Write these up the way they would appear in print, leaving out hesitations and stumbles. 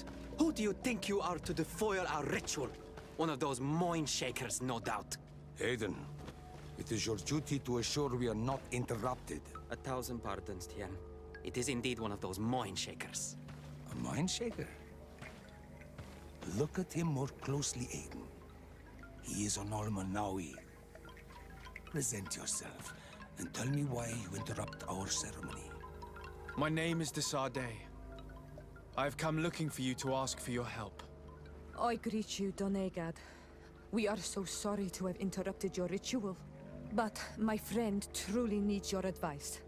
out. Who do you think you are to defoil our ritual? One of those mind shakers, no doubt. Aiden, it is your duty to assure we are not interrupted. 1,000 pardons, Tien. It is indeed one of those mind shakers. A mind shaker? Look at him more closely, Aiden. He is an Almanawi. Present yourself, and tell me why you interrupt our ceremony. My name is Desade. I have come looking for you to ask for your help. I greet you, Donegad. We are so sorry to have interrupted your ritual. But my friend truly needs your advice.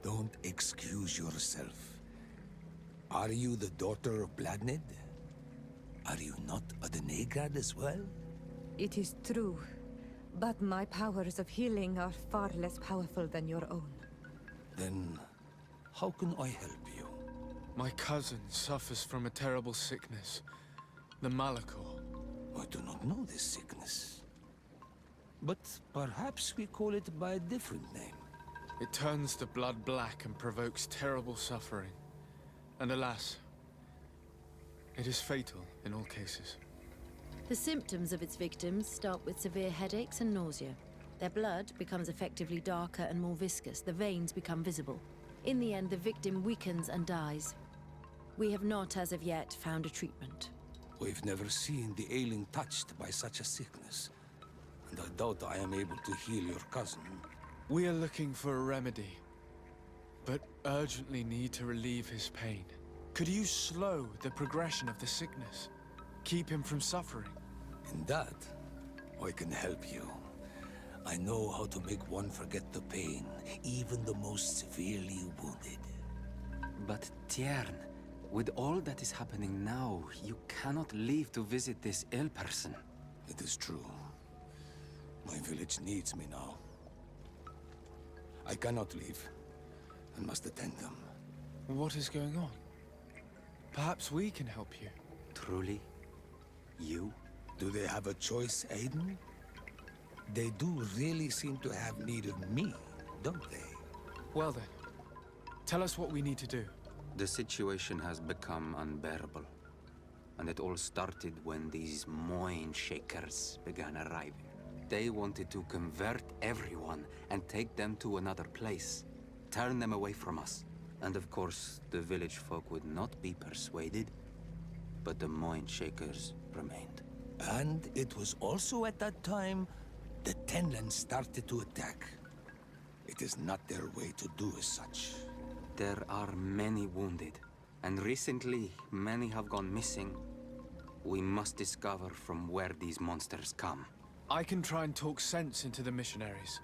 Don't excuse yourself. Are you the daughter of Bladnid? Are you not a Denegad as well? It is true, but my powers of healing are far less powerful than your own. Then, how can I help you? My cousin suffers from a terrible sickness, the Malachor. I do not know this sickness. But perhaps we call it by a different name. It turns the blood black and provokes terrible suffering. And alas, it is fatal in all cases. The symptoms of its victims start with severe headaches and nausea. Their blood becomes effectively darker and more viscous. The veins become visible. In the end, the victim weakens and dies. We have not, as of yet, found a treatment. We've never seen the ailing touched by such a sickness. And I doubt I am able to heal your cousin. We are looking for a remedy, but urgently need to relieve his pain. Could you slow the progression of the sickness? Keep him from suffering? In that, I can help you. I know how to make one forget the pain, even the most severely wounded. But Tiern, with all that is happening now, you cannot leave to visit this ill person. It is true. My village needs me now. I cannot leave. I must attend them. What is going on? Perhaps we can help you. Truly? You? Do they have a choice, Aiden? They do really seem to have need of me, don't they? Well then, tell us what we need to do. The situation has become unbearable. And it all started when these mind shakers began arriving. They wanted to convert everyone and take them to another place. Turn them away from us. And of course, the village folk would not be persuaded. But the mind shakers remained. And it was also at that time the Tenland started to attack. It is not their way to do as such. There are many wounded, and recently many have gone missing. We must discover from where these monsters come. I can try and talk sense into the missionaries,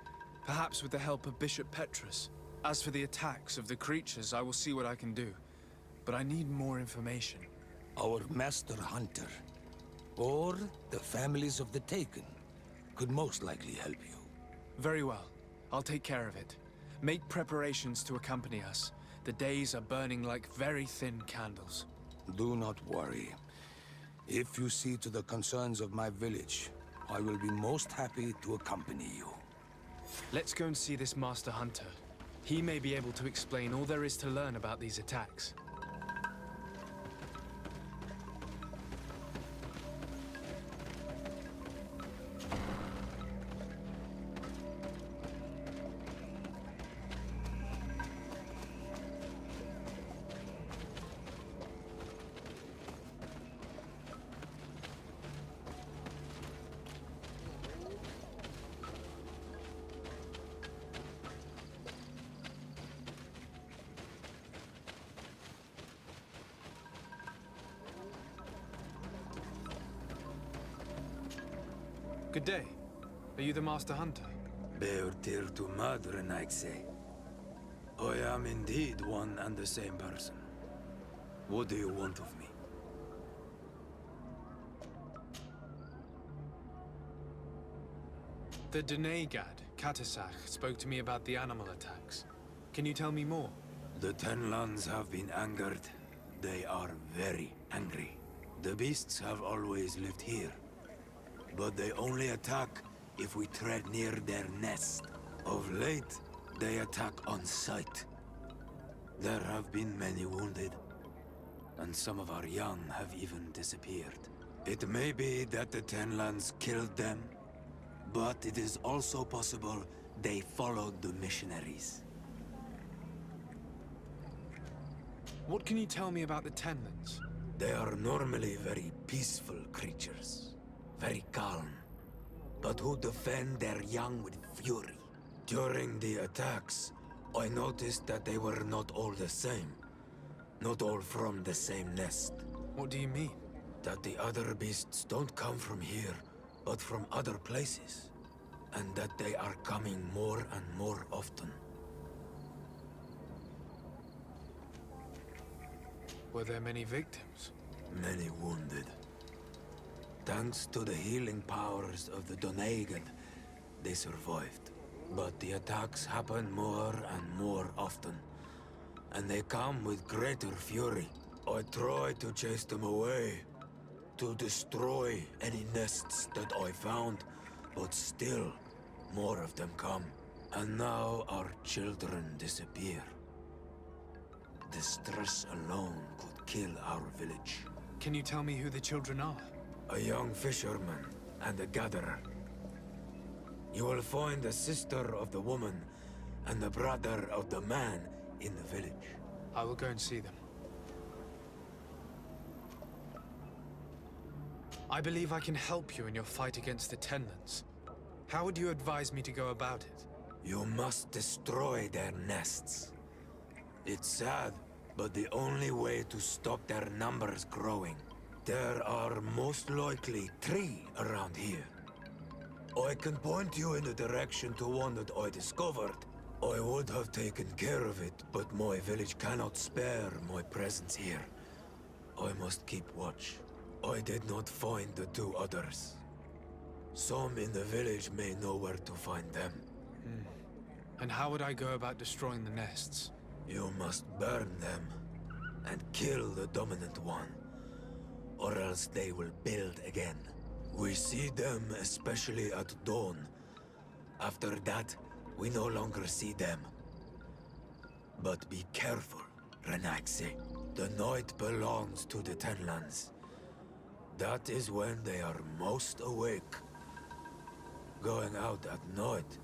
perhaps with the help of Bishop Petrus. As for the attacks of the creatures, I will see what I can do. But I need more information. Our master hunter, or the families of the Taken, could most likely help you. Very well. I'll take care of it. Make preparations to accompany us. The days are burning like very thin candles. Do not worry. If you see to the concerns of my village, I will be most happy to accompany you. Let's go and see this Master Hunter. He may be able to explain all there is to learn about these attacks. Good day. Are you the Master Hunter? Beortir tu madre, Naikse. I am indeed one and the same person. What do you want of me? The Denegad, Katasach, spoke to me about the animal attacks. Can you tell me more? The Tenlands have been angered. They are very angry. The beasts have always lived here. But they only attack if we tread near their nest. Of late, they attack on sight. There have been many wounded. and some of our young have even disappeared. It may be that the Tenlands killed them, but it is also possible they followed the missionaries. What can you tell me about the Tenlands? They are normally very peaceful creatures, very calm, but who defend their young with fury. During the attacks, I noticed that they were not all the same. Not all from the same nest. What do you mean? That the other beasts don't come from here, but from other places. And that they are coming more and more often. Were there many victims? Many wounded. Thanks to the healing powers of the Donegan, they survived. But the attacks happen more and more often. And they come with greater fury. I try to chase them away, to destroy any nests that I found, but still, more of them come. And now our children disappear. The stress alone could kill our village. Can you tell me who the children are? A young fisherman and a gatherer. You will find the sister of the woman and the brother of the man in the village. I will go and see them. I believe I can help you in your fight against the Tenlands. How would you advise me to go about it? You must destroy their nests. It's sad, but the only way to stop their numbers growing. There are most likely 3 around here. I can point you in the direction to one that I discovered. I would have taken care of it, but my village cannot spare my presence here. I must keep watch. I did not find the 2 others. Some in the village may know where to find them. And how would I go about destroying the nests? You must burn them and kill the dominant one, or else they will build again. We see them especially at dawn. After that, we no longer see them. But be careful, Renaxe. The night belongs to the Tenlands. That is when they are most awake. Going out at night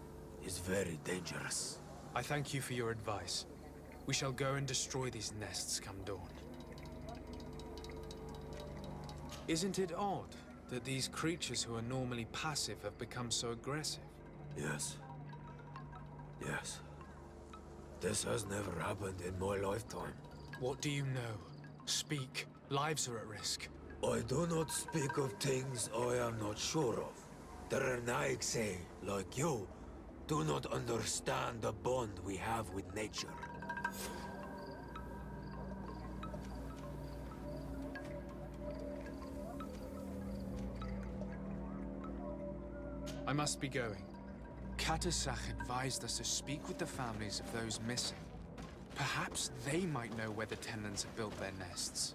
is very dangerous. I thank you for your advice. We shall go and destroy these nests come dawn. Isn't it odd that these creatures who are normally passive have become so aggressive? Yes. Yes. This has never happened in my lifetime. What do you know? Speak. Lives are at risk. I do not speak of things I am not sure of. The Renaigse, like you, do not understand the bond we have with nature. I must be going. Katasach advised us to speak with the families of those missing. Perhaps they might know where the Tenlands have built their nests.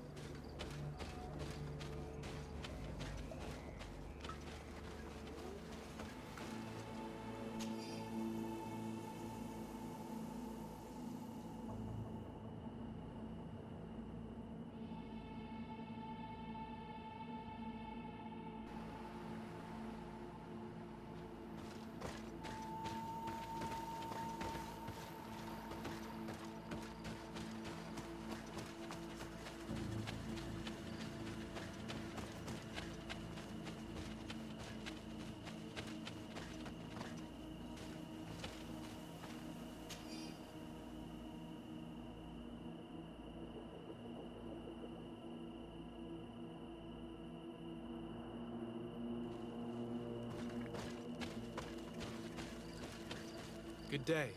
Good day.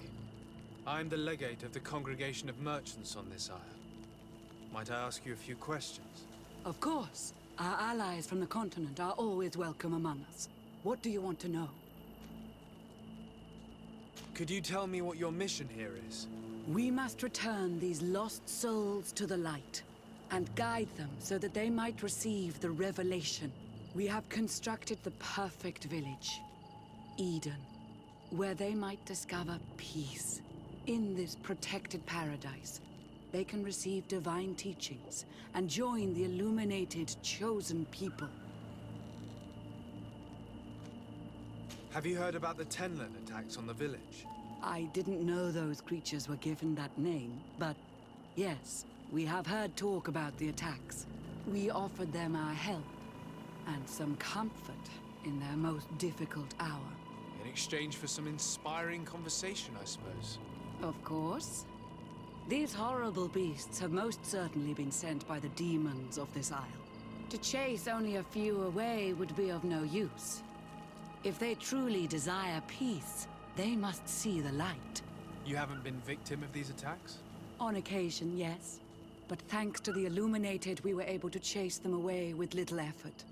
I'm the legate of the Congregation of Merchants on this isle. Might I ask you a few questions? Of course. Our allies from the continent are always welcome among us. What do you want to know? Could you tell me what your mission here is? We must return these lost souls to the light, and guide them so that they might receive the revelation. We have constructed the perfect village, Eden, where they might discover peace in this protected paradise. they can receive divine teachings and join the illuminated, chosen people. Have you heard about the Tenlin attacks on the village? I didn't know those creatures were given that name, but yes, we have heard talk about the attacks. We offered them our help and some comfort in their most difficult hour. In exchange for some inspiring conversation, I suppose. Of course. These horrible beasts have most certainly been sent by the demons of this isle. To chase only a few away would be of no use. If they truly desire peace, they must see the light. You haven't been victim of these attacks? On occasion, yes. But thanks to the Illuminated, we were able to chase them away with little effort.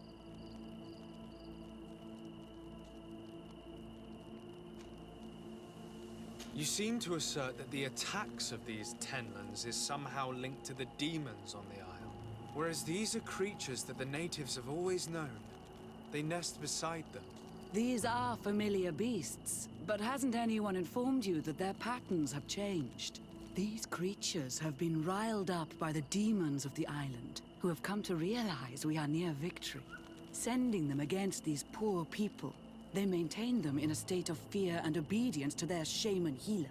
You seem to assert that the attacks of these Tenlins is somehow linked to the demons on the isle. Whereas these are creatures that the natives have always known. They nest beside them. These are familiar beasts, but hasn't anyone informed you that their patterns have changed? These creatures have been riled up by the demons of the island, who have come to realize we are near victory. Sending them against these poor people, they maintain them in a state of fear and obedience to their shaman healer.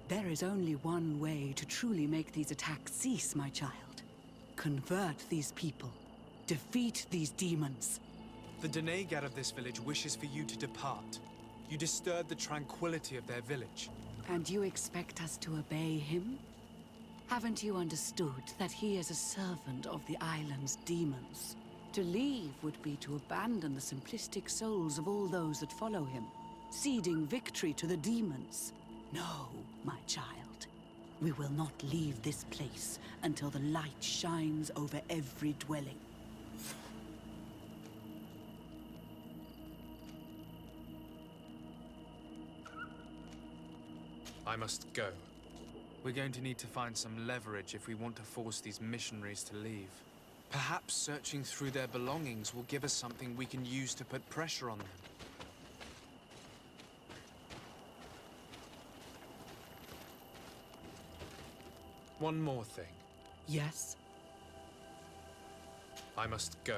There is only one way to truly make these attacks cease, my child. Convert these people. Defeat these demons. The Denegad of this village wishes for you to depart. You disturb the tranquility of their village. And you expect us to obey him? Haven't you understood that he is a servant of the island's demons? To leave would be to abandon the simplistic souls of all those that follow him, ceding victory to the demons. No, my child. We will not leave this place until the light shines over every dwelling. I must go. We're going to need to find some leverage if we want to force these missionaries to leave. Perhaps searching through their belongings will give us something we can use to put pressure on them. One more thing. Yes? I must go.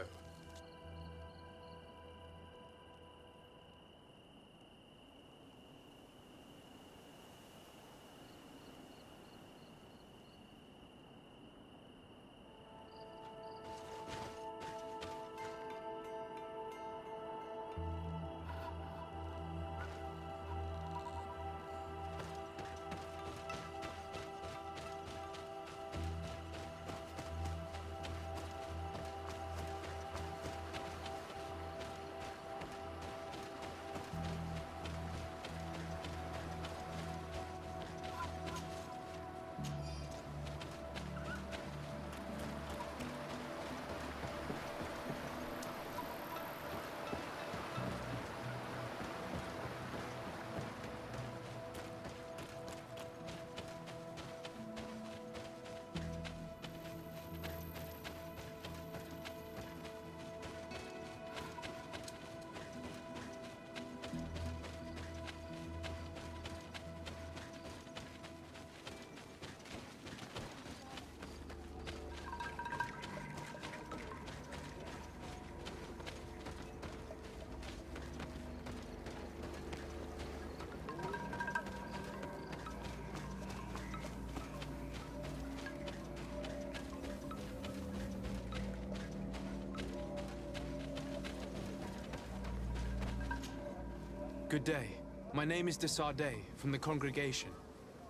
Good day. My name is Desardet, from the congregation.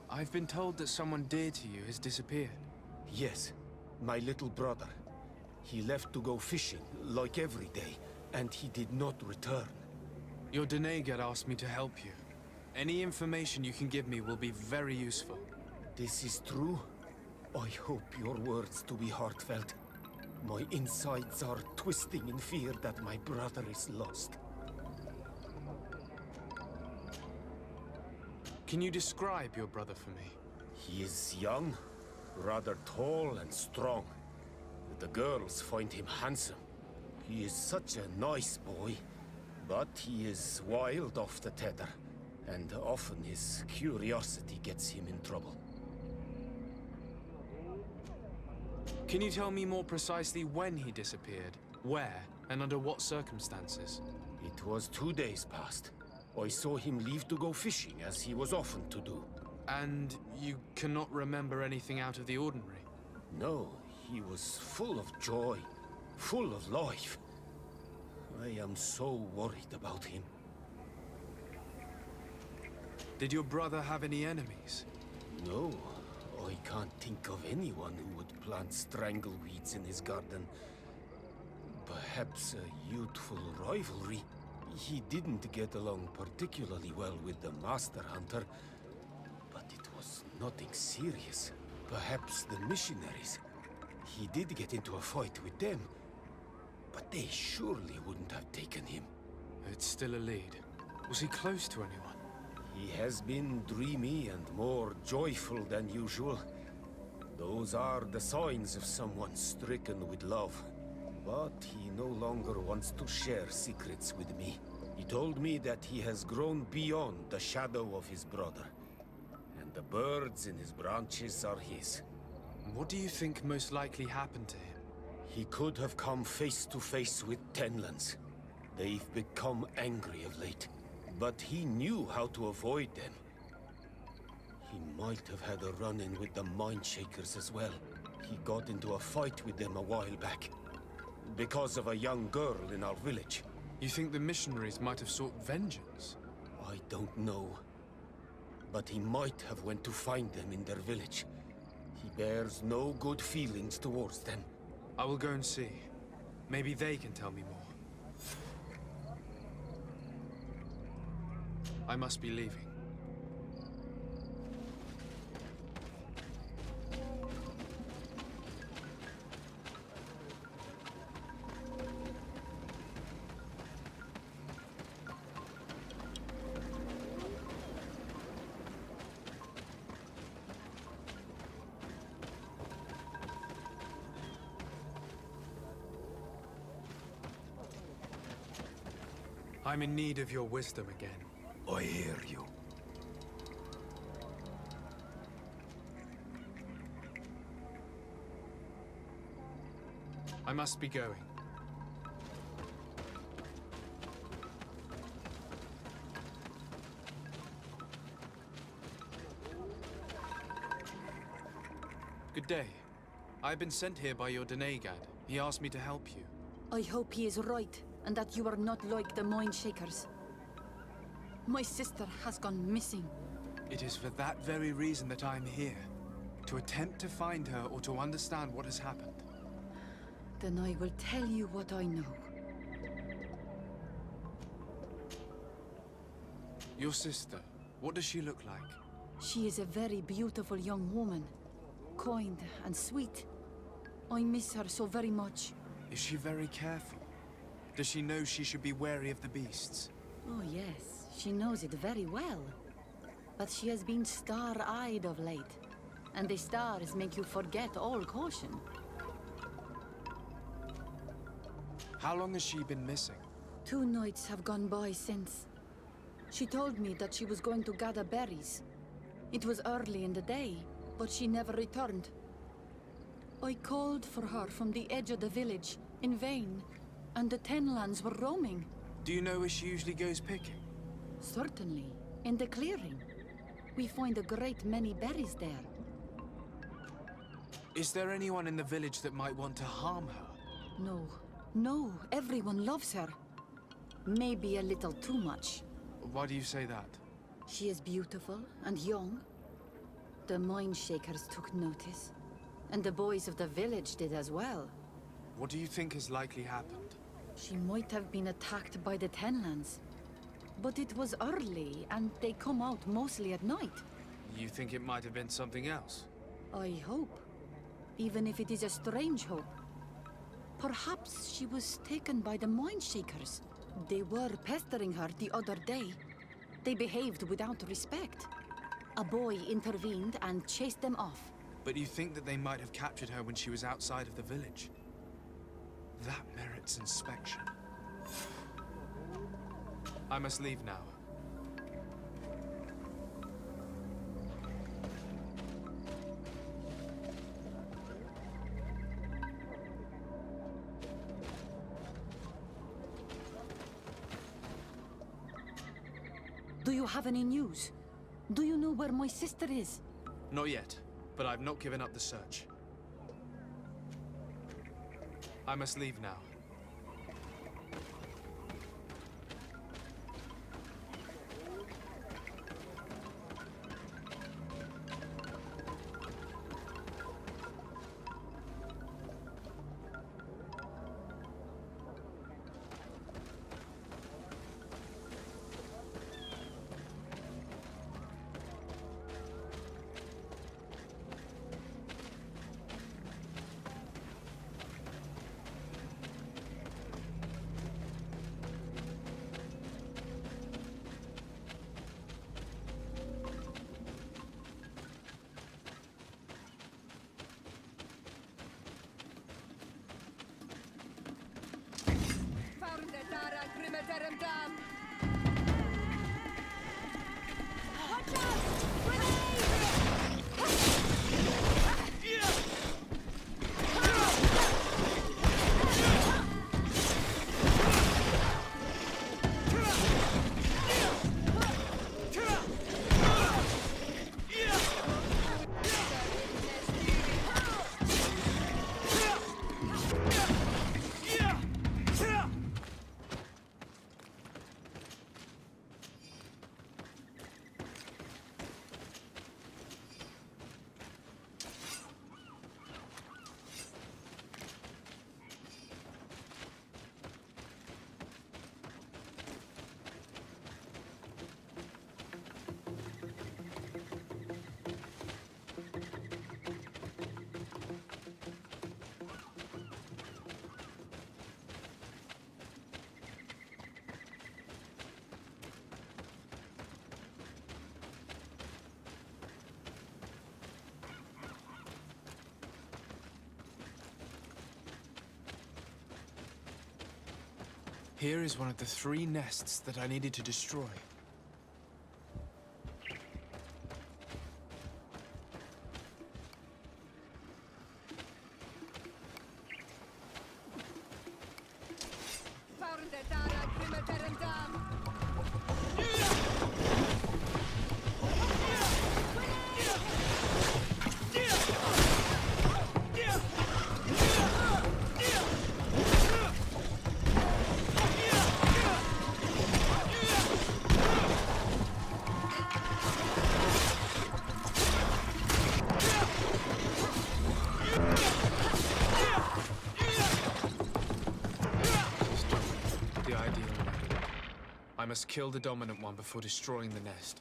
I've been told that someone dear to you has disappeared. Yes, my little brother. He left to go fishing, like every day, and he did not return. Your Denegad asked me to help you. Any information you can give me will be very useful. This is true? I hope your words to be heartfelt. My insides are twisting in fear that my brother is lost. Can you describe your brother for me? He is young, rather tall and strong. The girls find him handsome. He is such a nice boy, but he is wild off the tether, and often his curiosity gets him in trouble. Can you tell me more precisely when he disappeared, where, and under what circumstances? It was 2 days past. I saw him leave to go fishing, as he was often to do. And you cannot remember anything out of the ordinary? No, he was full of joy, full of life. I am so worried about him. Did your brother have any enemies? No, I can't think of anyone who would plant strangleweeds in his garden. Perhaps a youthful rivalry. He didn't get along particularly well with the Master Hunter, but it was nothing serious. Perhaps the missionaries. He did get into a fight with them, but they surely wouldn't have taken him. It's still a lead. Was he close to anyone? He has been dreamy and more joyful than usual. Those are the signs of someone stricken with love. But he no longer wants to share secrets with me. He told me that he has grown beyond the shadow of his brother. And the birds in his branches are his. What do you think most likely happened to him? He could have come face to face with Tenlands. They've become angry of late. But he knew how to avoid them. He might have had a run-in with the Mindshakers as well. He got into a fight with them a while back. Because of a young girl in our village. You think the missionaries might have sought vengeance? I don't know. But he might have went to find them in their village. He bears no good feelings towards them. I will go and see. Maybe they can tell me more. I must be leaving. I'm in need of your wisdom again. I hear you. I must be going. Good day. I've been sent here by your Denegad. He asked me to help you. I hope he is right, and that you are not like the Mindshakers. My sister has gone missing. It is for that very reason that I'm here. To attempt to find her or to understand what has happened. Then I will tell you what I know. Your sister, what does she look like? She is a very beautiful young woman. Kind and sweet. I miss her so very much. Is she very careful? Does she know she should be wary of the beasts? Oh yes, she knows it very well. But she has been star-eyed of late. And the stars make you forget all caution. How long has she been missing? 2 nights have gone by since. She told me that she was going to gather berries. It was early in the day, but she never returned. I called for her from the edge of the village, in vain, and the Tenlands were roaming. Do you know where she usually goes picking? Certainly, in the clearing. We find a great many berries there. Is there anyone in the village that might want to harm her? No, everyone loves her. Maybe a little too much. Why do you say that? She is beautiful and young. The Mindshakers took notice. And the boys of the village did as well. What do you think has likely happened? She might have been attacked by the Tenlands. But it was early, and they come out mostly at night. You think it might have been something else? I hope. Even if it is a strange hope. Perhaps she was taken by the Mindshakers. They were pestering her the other day. They behaved without respect. A boy intervened and chased them off. But you think that they might have captured her when she was outside of the village? That merits inspection. I must leave now. Do you have any news? Do you know where my sister is? Not yet, but I've not given up the search. I must leave now. Here is one of the 3 nests that I needed to destroy. I must kill the dominant one before destroying the nest.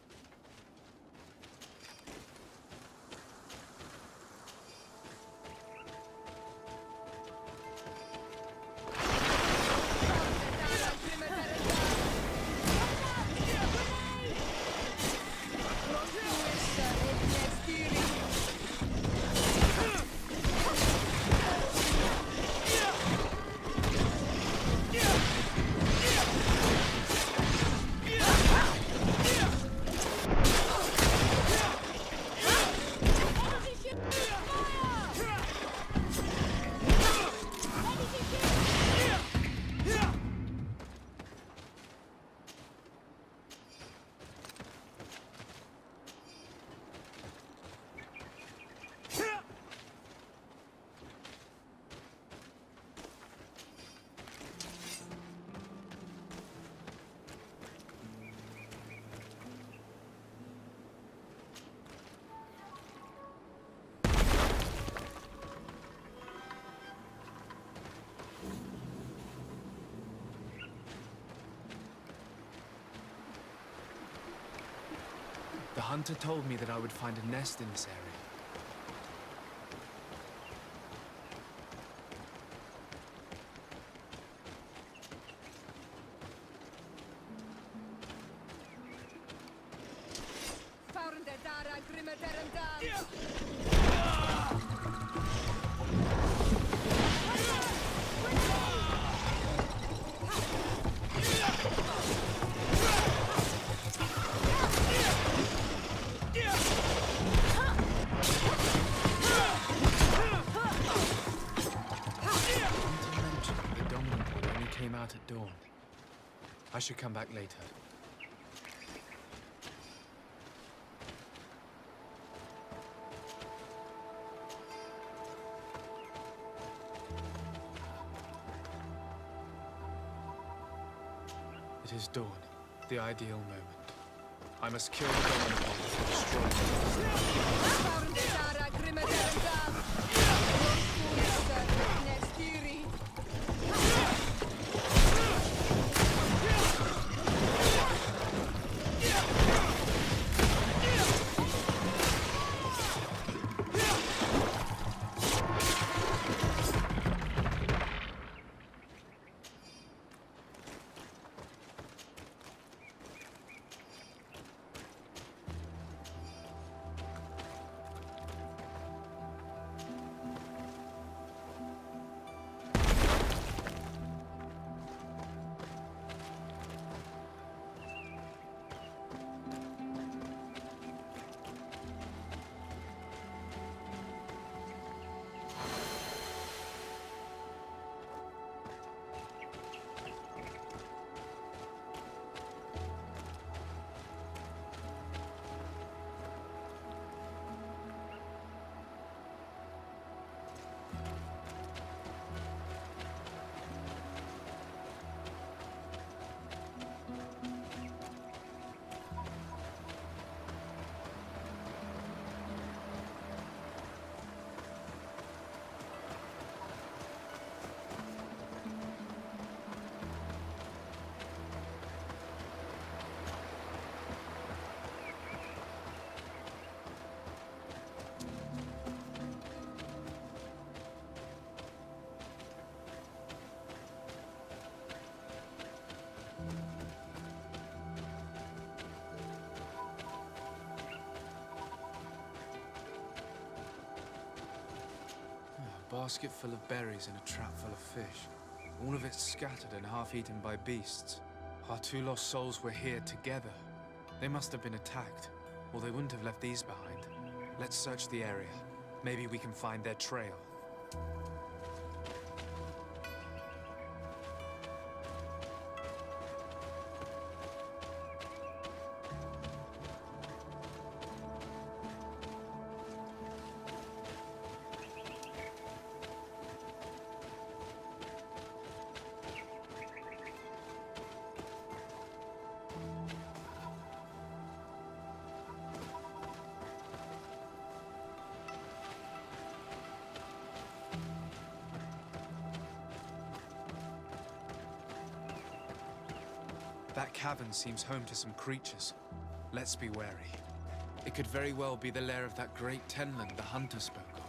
The hunter told me that I would find a nest in this area. At dawn. I should come back later. It is dawn, the ideal moment. I must kill the dominant one to destroy basket full of berries and a trap full of fish. All of it scattered and half-eaten by beasts. Our two lost souls were here together. They must have been attacked, or they wouldn't have left these behind. Let's search the area. Maybe we can find their trail. That cavern seems home to some creatures. Let's be wary. It could very well be the lair of that great tenland the hunter spoke of.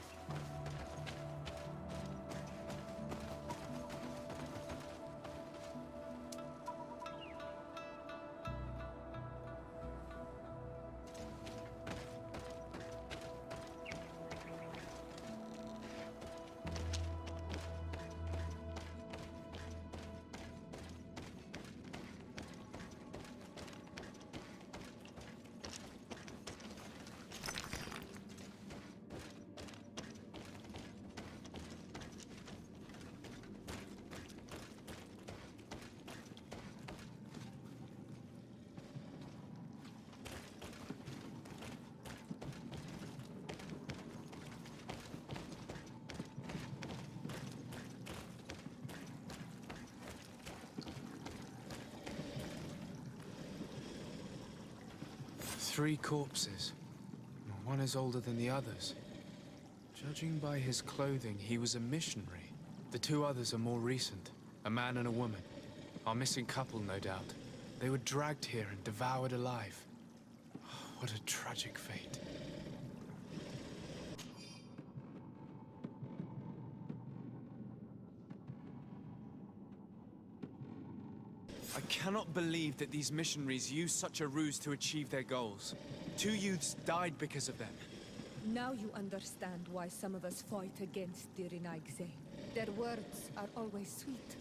Three corpses. One is older than the others. Judging by his clothing, he was a missionary. The two others are more recent. A man and a woman. Our missing couple, no doubt. They were dragged here and devoured alive. What a tragic fate. I cannot believe that these missionaries used such a ruse to achieve their goals. Two youths died because of them. Now you understand why some of us fight against the Renaigze. Their words are always sweet,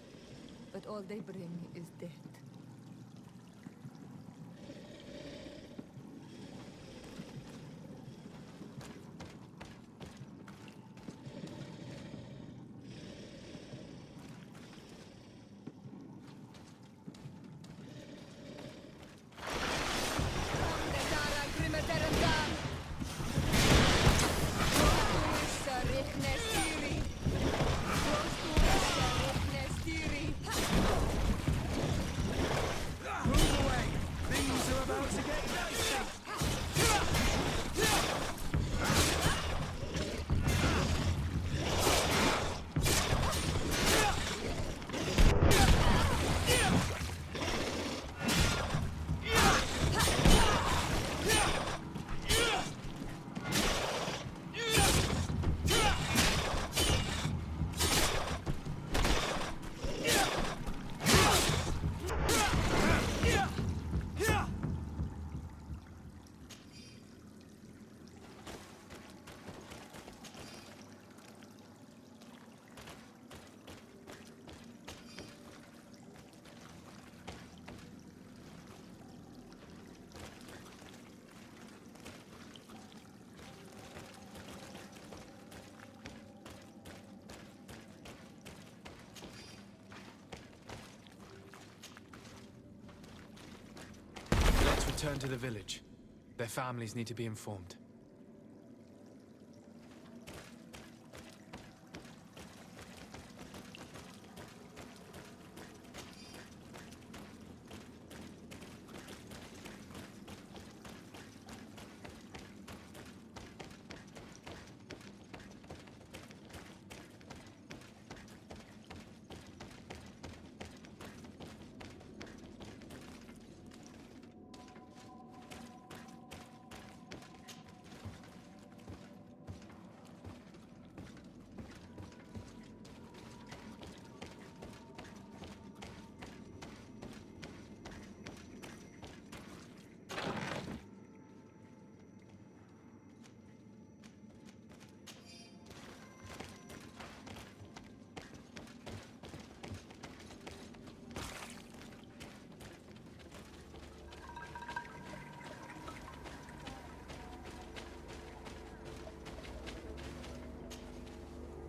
but all they bring is death. return to the village. Their families need to be informed.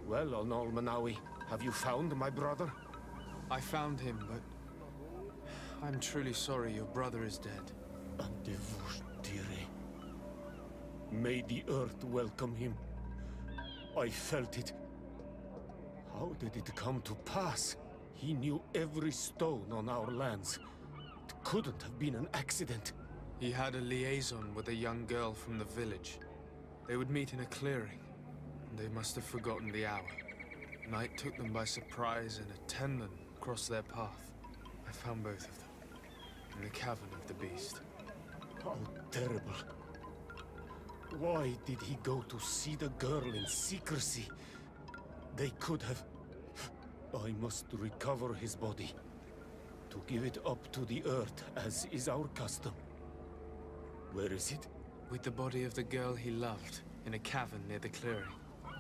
Well, Onol Manawi, have you found my brother? I found him, but I'm truly sorry your brother is dead. May the earth welcome him. I felt it. How did it come to pass? He knew every stone on our lands. It couldn't have been an accident. He had a liaison with a young girl from the village. They would meet in a clearing, and they must have forgotten the hour. Night took them by surprise, and a tenlin crossed their path. I found both of them, in the cavern of the beast. How terrible. Why did he go to see the girl in secrecy? They could have... I must recover his body. To give it up to the earth, as is our custom. Where is it? With the body of the girl he loved, in a cavern near the clearing.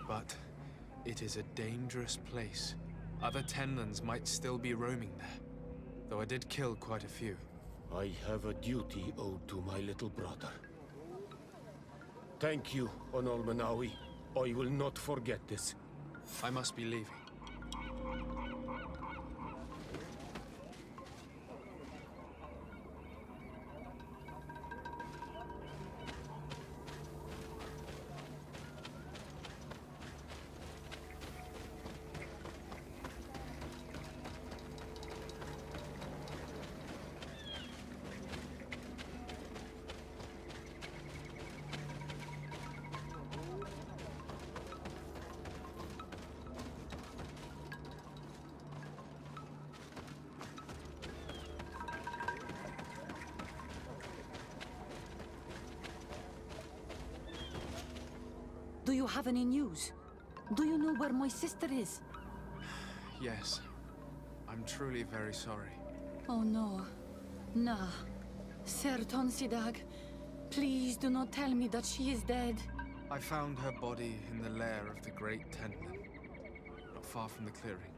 But it is a dangerous place. Other tenlins might still be roaming there, though I did kill quite a few. I have a duty owed to my little brother. Thank you, Onol Manawi. I will not forget this. I must be leaving. Do you have any news? Do you know where my sister is? Yes. I'm truly very sorry. Oh no. Nah. Ser Tonsidag, please do not tell me that she is dead. I found her body in the lair of the great tenlin, not far from the clearing.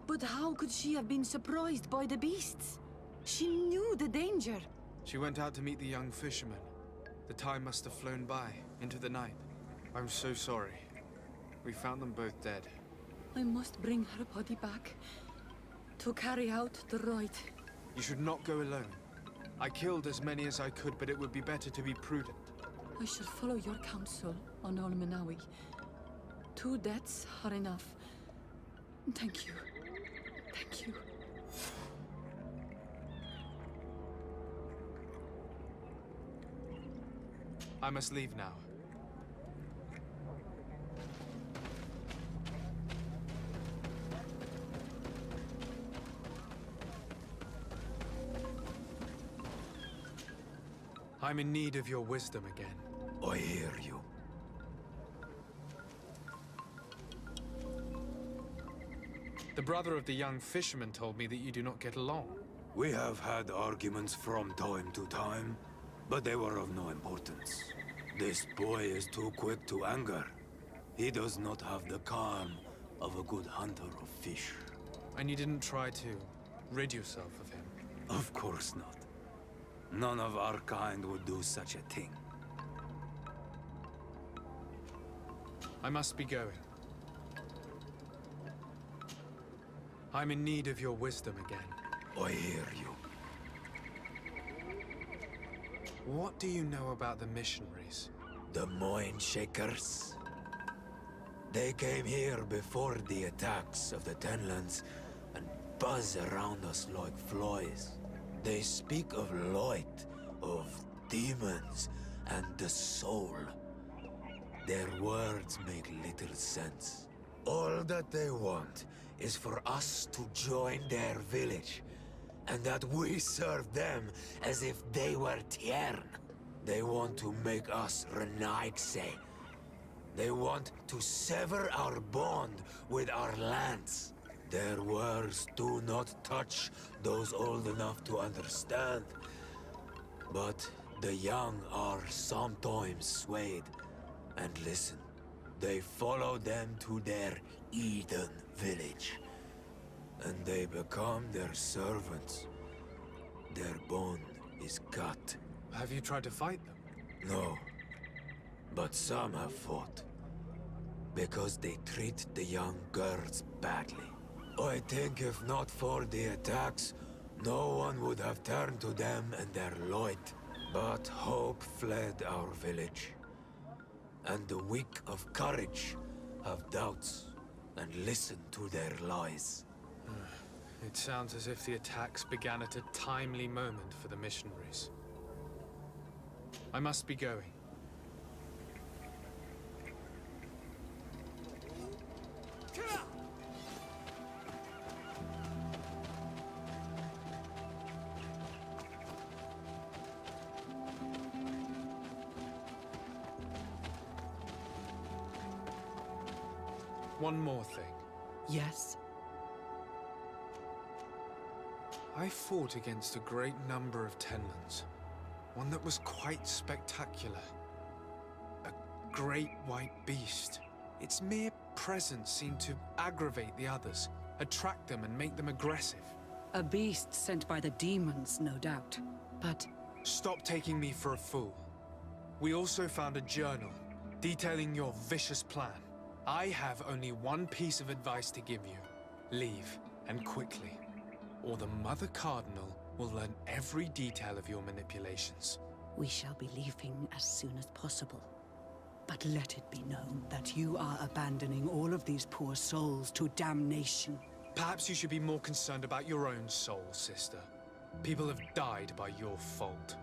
But how could she have been surprised by the beasts? She knew the danger. She went out to meet the young fisherman. The time must have flown by, into the night. I'm so sorry. We found them both dead. I must bring her body back to carry out the rite. You should not go alone. I killed as many as I could, but it would be better to be prudent. I shall follow your counsel, Onol Manawi. 2 deaths are enough. Thank you. Thank you. I must leave now. I'm in need of your wisdom again. I hear you. The brother of the young fisherman told me that you do not get along. We have had arguments from time to time, but they were of no importance. This boy is too quick to anger. He does not have the calm of a good hunter of fish. And you didn't try to rid yourself of him? Of course not. None of our kind would do such a thing. I must be going. I'm in need of your wisdom again. I hear you. What do you know about the missionaries? The Moin Shakers. They came here before the attacks of the Tenlands and buzz around us like flies. They speak of light, of demons, and the soul. Their words make little sense. All that they want is for us to join their village, and that we serve them as if they were Tiern. They want to make us Renaigse. They want to sever our bond with our lands. Their words do not touch those old enough to understand. But the young are sometimes swayed. And listen, they follow them to their Eden village. And they become their servants. Their bond is cut. Have you tried to fight them? No. But some have fought. Because they treat the young girls badly. I think if not for the attacks, no one would have turned to them and their light. But hope fled our village. And the weak of courage have doubts and listen to their lies. It sounds as if the attacks began at a timely moment for the missionaries. I must be going. One more thing. Yes? I fought against a great number of Tenlands. One that was quite spectacular. A great white beast. Its mere presence seemed to aggravate the others, attract them and make them aggressive. A beast sent by the demons, no doubt. But Stop taking me for a fool. We also found a journal detailing your vicious plan. I have only one piece of advice to give you. Leave, and quickly. Or the Mother Cardinal will learn every detail of your manipulations. we shall be leaving as soon as possible. But let it be known that you are abandoning all of these poor souls to damnation. Perhaps you should be more concerned about your own soul, sister. People have died by your fault.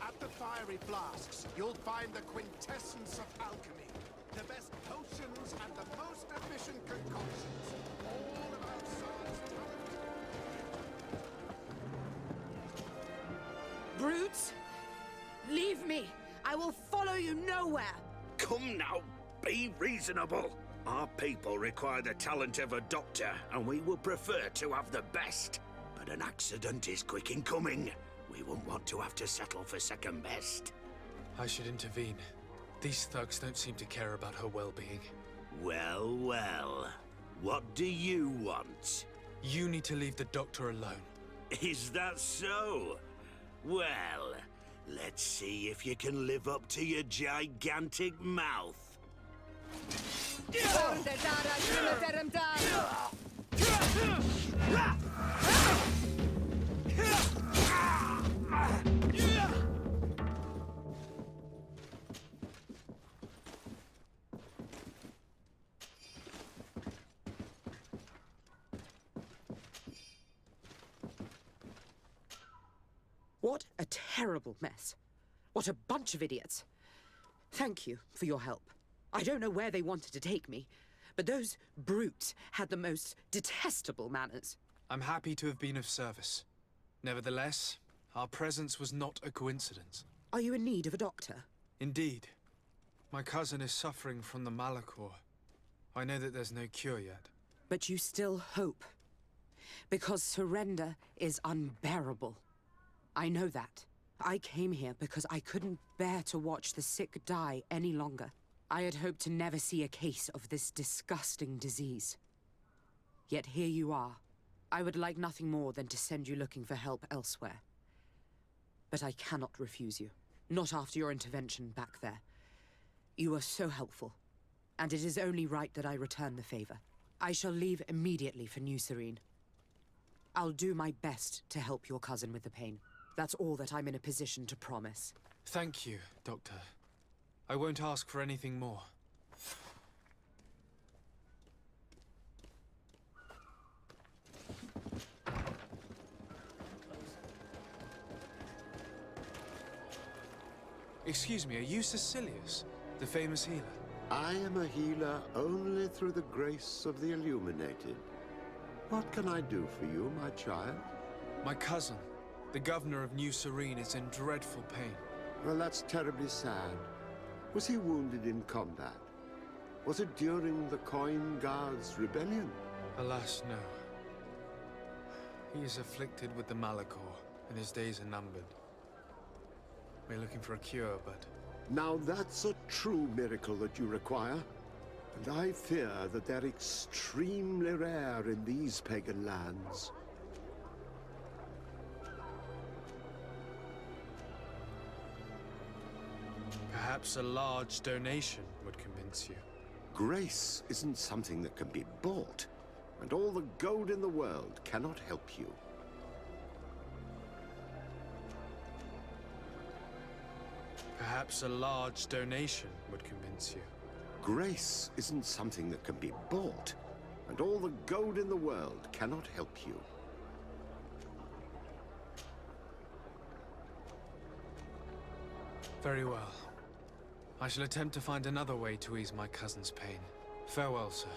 At the fiery flasks, you'll find the quintessence of alchemy. The best potions and the most efficient concoctions. All about swords, Brutes! Leave me! I will follow you nowhere! Come now, be reasonable. Our people require the talent of a doctor, and we would prefer to have the best. But an accident is quick in coming. We wouldn't want to have to settle for second best. I should intervene. These thugs don't seem to care about her well-being. Well, well. What do you want? You need to leave the doctor alone. Is that so? Well, let's see if you can live up to your gigantic mouth. What a terrible mess. What a bunch of idiots. Thank you for your help. I don't know where they wanted to take me, but those brutes had the most detestable manners. I'm happy to have been of service. Nevertheless, our presence was not a coincidence. Are you in need of a doctor? Indeed. My cousin is suffering from the Malachor. I know that there's no cure yet. But you still hope. Because surrender is unbearable. I know that. I came here because I couldn't bear to watch the sick die any longer. I had hoped to never see a case of this disgusting disease. Yet here you are. I would like nothing more than to send you looking for help elsewhere. But I cannot refuse you. Not after your intervention back there. You were so helpful, and it is only right that I return the favor. I shall leave immediately for New Serene. I'll do my best to help your cousin with the pain. That's all that I'm in a position to promise. Thank you, Doctor. I won't ask for anything more. Excuse me, are you Cecilius, the famous healer? I am a healer only through the grace of the illuminated. What can I do for you, my child? My cousin, the governor of New Serene, is in dreadful pain. Well, that's terribly sad. Was he wounded in combat? Was it during the Coin Guards' rebellion? Alas, no. He is afflicted with the Malachor, and his days are numbered. We're looking for a cure, but... Now that's a true miracle that you require. And I fear that they're extremely rare in these pagan lands. Perhaps a large donation would convince you. Grace isn't something that can be bought, and all the gold in the world cannot help you. Perhaps a large donation would convince you. Grace isn't something that can be bought, and all the gold in the world cannot help you. Very well. I shall attempt to find another way to ease my cousin's pain. Farewell, sir.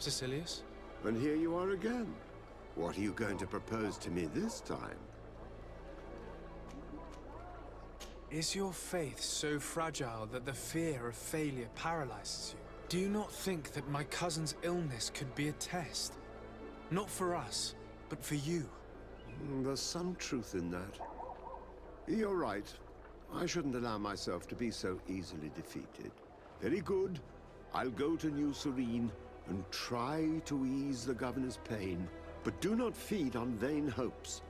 Cecilius? And here you are again. What are you going to propose to me this time? Is your faith so fragile that the fear of failure paralyzes you? Do you not think that my cousin's illness could be a test? Not for us, but for you. There's some truth in that. You're right. I shouldn't allow myself to be so easily defeated. Very good. I'll go to New Serene and try to ease the governor's pain, but do not feed on vain hopes.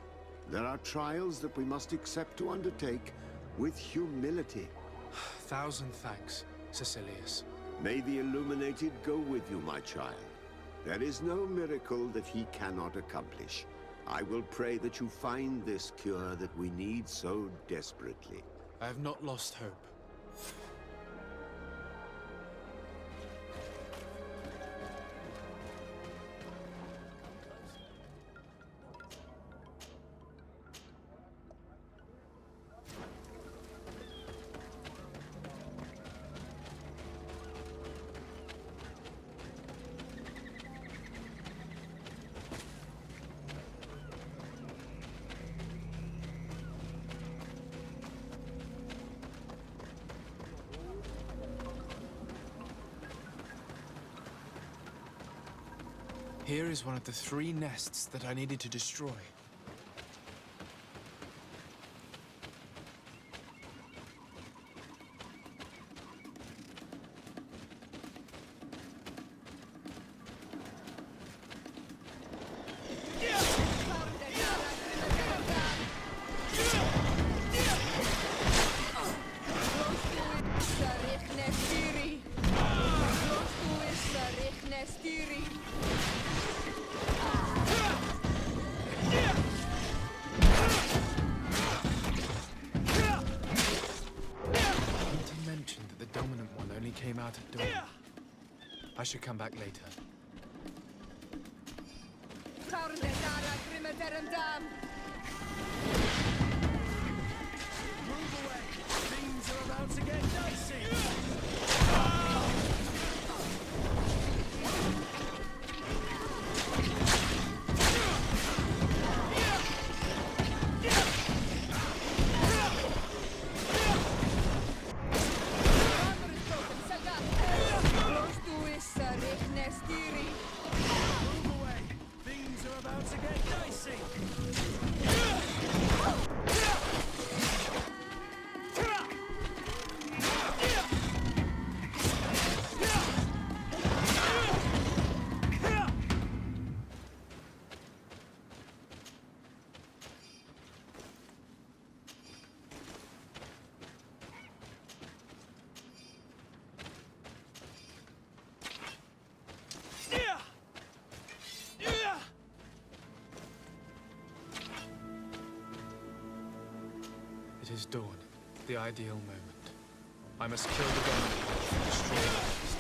There are trials that we must accept to undertake with humility. Thousand thanks, Cecilius. May the Illuminated go with you, my child. There is no miracle that he cannot accomplish. I will pray that you find this cure that we need so desperately. I have not lost hope. Here is one of the 3 nests that I needed to destroy. out at dawn. I should come back later. Move away! Things are about to get dicey! Move away! Things are about to get dicey! It is dawn, the ideal moment. I must kill the government and destroy the beast.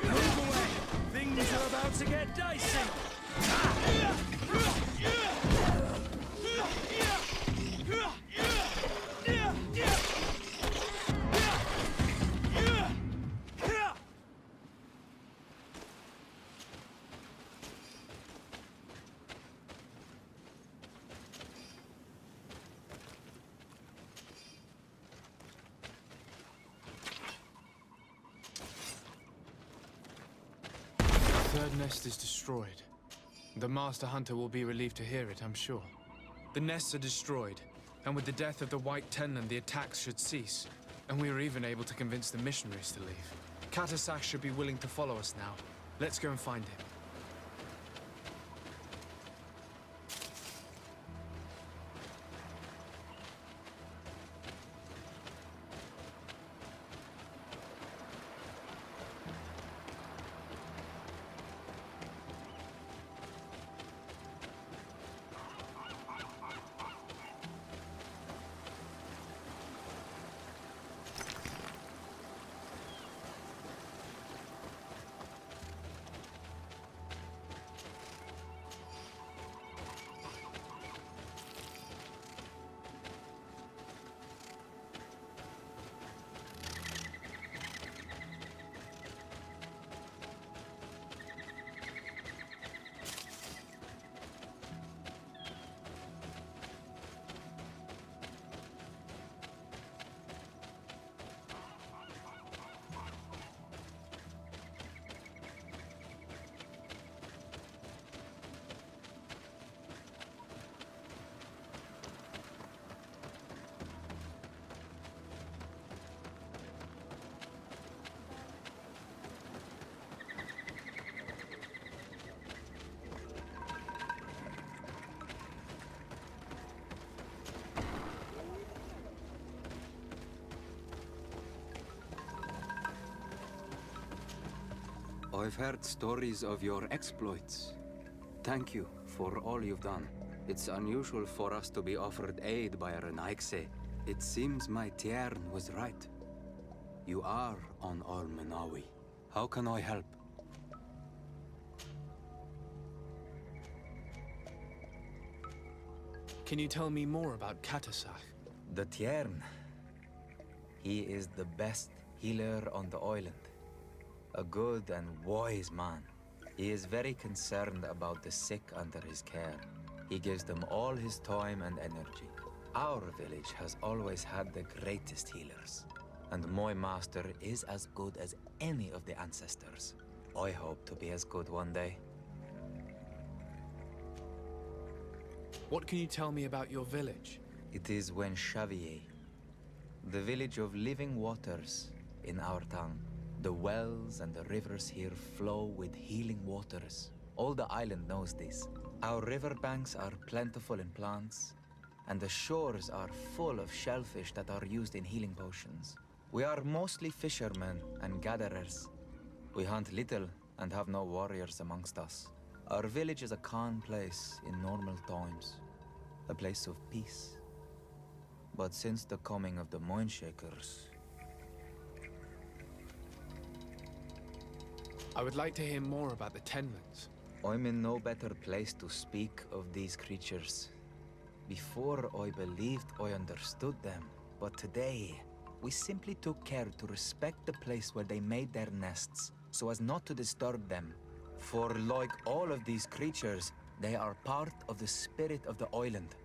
Move away! Things are about to get dicey! The third nest is destroyed. The Master Hunter will be relieved to hear it, I'm sure. The nests are destroyed, and with the death of the White Tenland, the attacks should cease. And we are even able to convince the missionaries to leave. Katasak should be willing to follow us now. Let's go and find him. I've heard stories of your exploits. Thank you for all you've done. It's unusual for us to be offered aid by a Renaigse. It seems my Tiern was right. You are on Almenawi. How can I help? Can you tell me more about Katasak? The Tiern. He is the best healer on the island. A good and wise man. He is very concerned about the sick under his care. He gives them all his time and energy. Our village has always had the greatest healers. And my master is as good as any of the ancestors. I hope to be as good one day. What can you tell me about your village? It is Wen Xavier, the village of living waters in our tongue. The wells and the rivers here flow with healing waters. All the island knows this. Our riverbanks are plentiful in plants, and the shores are full of shellfish that are used in healing potions. We are mostly fishermen and gatherers. We hunt little and have no warriors amongst us. Our village is a calm place in normal times, a place of peace. But since the coming of the Mindshakers, I would like to hear more about the Tenlands. I'm in no better place to speak of these creatures. Before I believed I understood them, but today we simply took care to respect the place where they made their nests, so as not to disturb them. For like all of these creatures, they are part of the spirit of the island,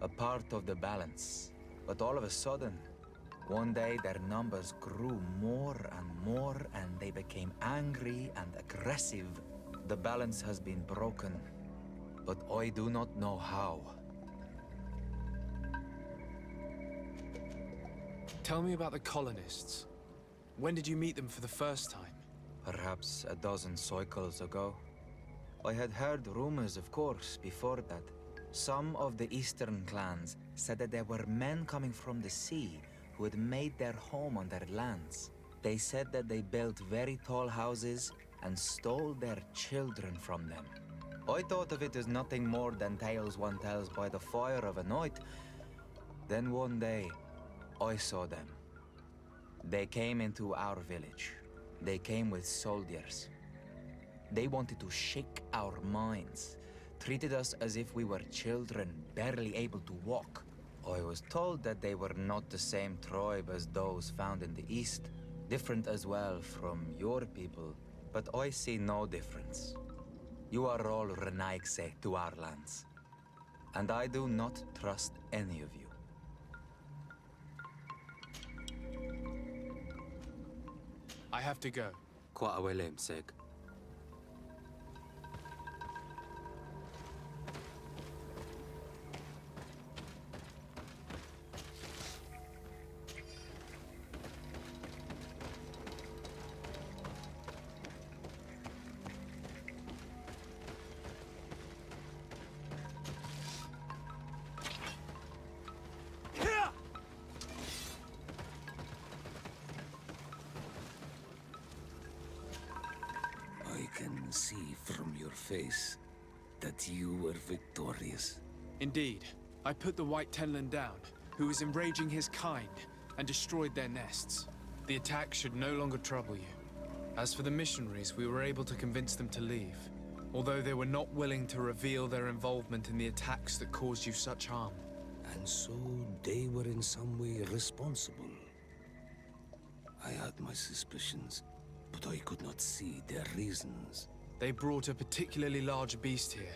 a part of the balance. But all of a sudden, one day their numbers grew more and they became angry and aggressive. The balance has been broken, but I do not know how. Tell me about the colonists. When did you meet them for the first time? Perhaps a dozen cycles ago. I had heard rumors, of course, before that. Some of the eastern clans said that there were men coming from the sea who had made their home on their lands. They said that they built very tall houses and stole their children from them. I thought of it as nothing more than tales one tells by the fire of a night. Then one day, I saw them. They came into our village. They came with soldiers. They wanted to shake our minds, treated us as if we were children, barely able to walk. I was told that they were not the same tribe as those found in the east, different as well from your people, but I see no difference. You are all Renaigse to our lands, and I do not trust any of you. I have to go. Quite a way, Seg. I can see from your face that you were victorious. Indeed. I put the White Tenland down, who was enraging his kind, and destroyed their nests. The attack should no longer trouble you. As for the missionaries, we were able to convince them to leave, although they were not willing to reveal their involvement in the attacks that caused you such harm. And so they were in some way responsible. I had my suspicions, but I could not see their reasons. They brought a particularly large beast here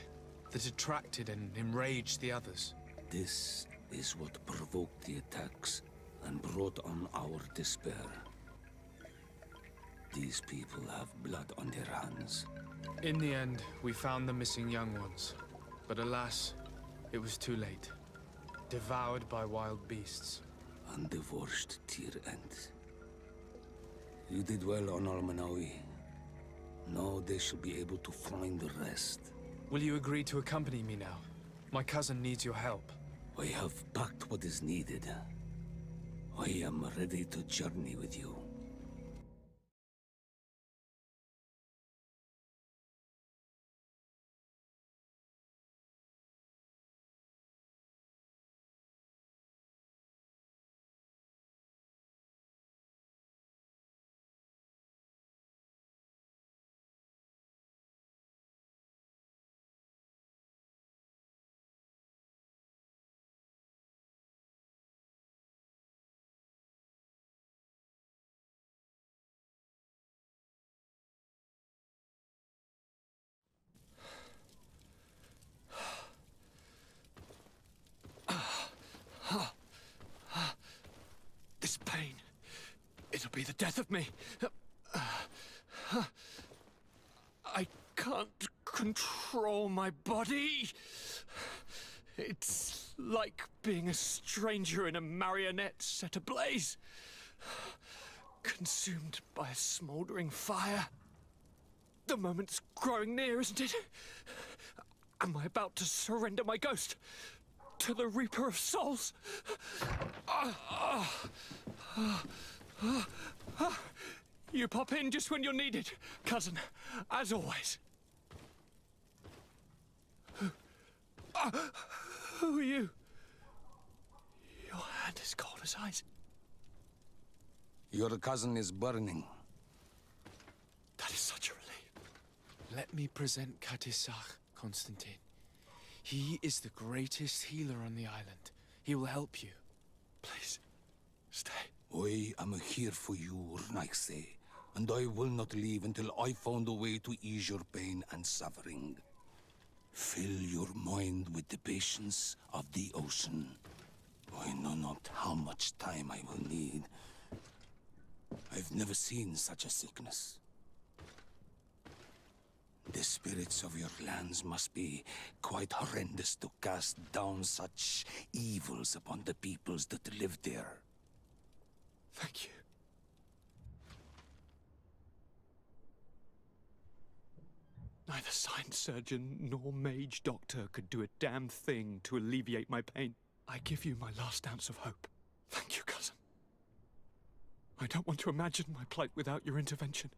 that attracted and enraged the others. This is what provoked the attacks and brought on our despair. These people have blood on their hands. In the end, we found the missing young ones. But alas, it was too late. Devoured by wild beasts. Undivorced tier end. You did well on Almanawi. Now they should be able to find the rest. Will you agree to accompany me now? My cousin needs your help. I have packed what is needed. I am ready to journey with you. This pain, it'll be the death of me. I can't control my body. It's like being a stranger in a marionette set ablaze, consumed by a smoldering fire. The moment's growing near, isn't it? Am I about to surrender my ghost to the Reaper of Souls? You pop in just when you're needed, cousin, as always. Who are you? Your hand is cold as ice. Your cousin is burning. That is such a relief. Let me present Katisach, Constantin. He is the greatest healer on the island. He will help you. Please, stay. I am here for you, Urnaxe, and I will not leave until I found a way to ease your pain and suffering. Fill your mind with the patience of the ocean. I know not how much time I will need. I've never seen such a sickness. The spirits of your lands must be quite horrendous to cast down such evils upon the peoples that live there. Thank you. Neither sign surgeon nor mage doctor could do a damn thing to alleviate my pain. I give you my last ounce of hope. Thank you, cousin. I don't want to imagine my plight without your intervention.